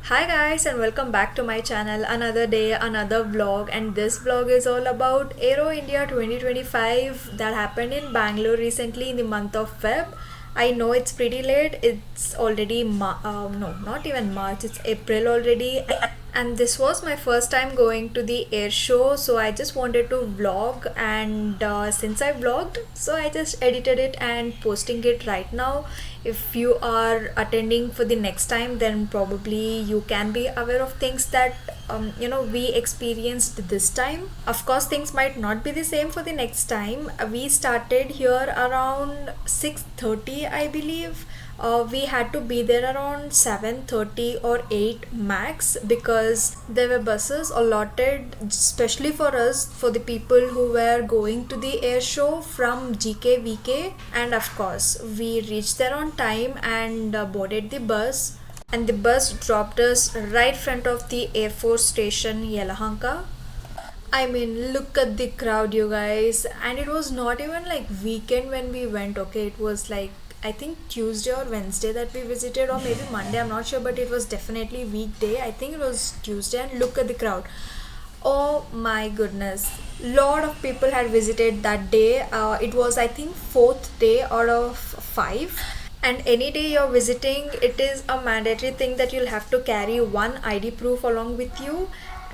Hi guys and welcome back to my channel. Another day, another vlog, and this vlog is all about Aero India 2025 that happened in Bangalore recently in the month of Feb. I know it's pretty late. It's already no, not even March. It's April already. And this was my first time going to the air show, so I just wanted to vlog. And since I vlogged, so I just edited it and posting it right now. If you are attending for the next time, then probably you can be aware of things that we experienced this time. Of course, things might not be the same for the next time. We started here around 6:30, I believe. We had to be there around 7:30 or 8 max because there were buses allotted especially for us, for the people who were going to the air show from GKVK. And of course we reached there on time and boarded the bus, and the bus dropped us right front of the Air Force Station Yelahanka. I mean, look at the crowd, you guys. And it was not even like weekend when we went, okay? It was like, I think Tuesday or Wednesday that we visited, or maybe Monday, I'm not sure, but it was definitely weekday. I think it was Tuesday, and look at the crowd. Oh my goodness. Lot of people had visited that day. It was, I think, fourth day out of five. And any day you're visiting, it is a mandatory thing that you'll have to carry one ID proof along with you,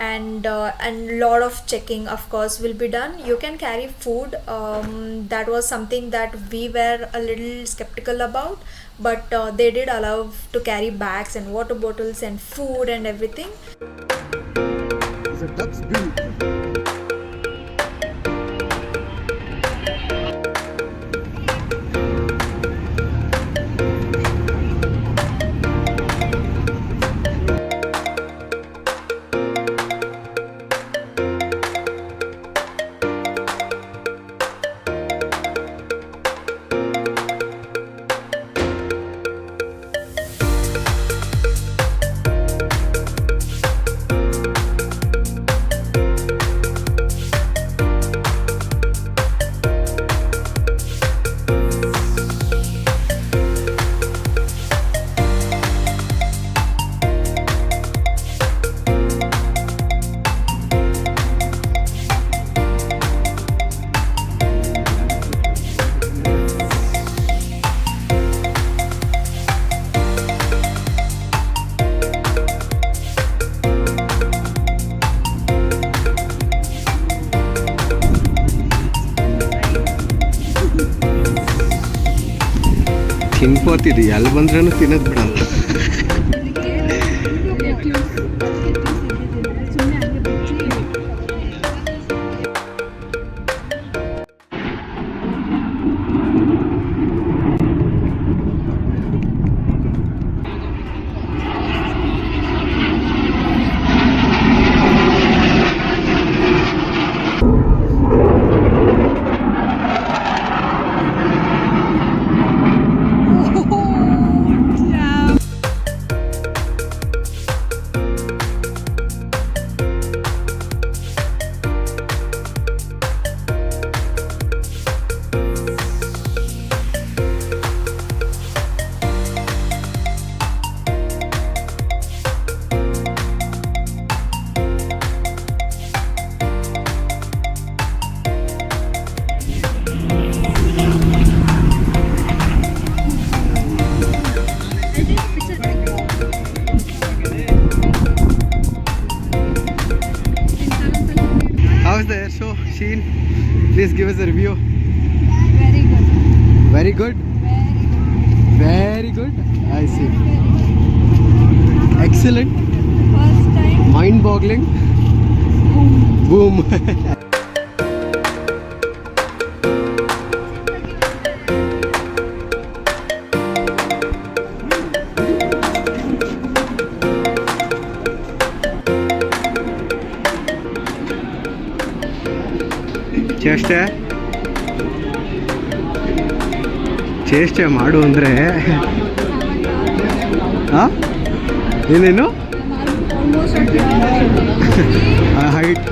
and lot of checking of course will be done. You can carry food. That was something that we were a little skeptical about, but they did allow to carry bags and water bottles and food and everything. It's a duck's bill. ತಿನ್ಕೋತಿದ್ವಿ ಎಲ್ಲಿ ಬಂದ್ರೂ ತಿನ್ನೋದು ಬಿಡಲ್ಲ. How's the air show, Sheen? Please give us a review. Very good. Very good? Very good? I see. Excellent. First time. Mind-boggling. Boom. ಚೇಷ್ಟೆ ಮಾಡು ಅಂದರೆ ಏನೇನು height.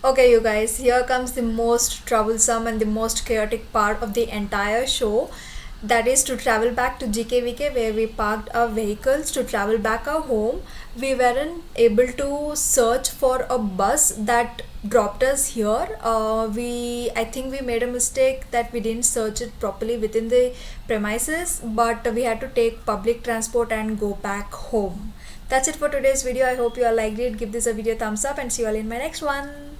Okay, you guys, here comes the most troublesome and the most chaotic part of the entire show. that is to travel back to GKVK where we parked our vehicles to travel back our home. We weren't able to search for a bus that dropped us here. I think we made a mistake that we didn't search it properly within the premises, but we had to take public transport and go back home. That's it for today's video. I hope you all liked it. Give this a video thumbs up and see you all in my next one.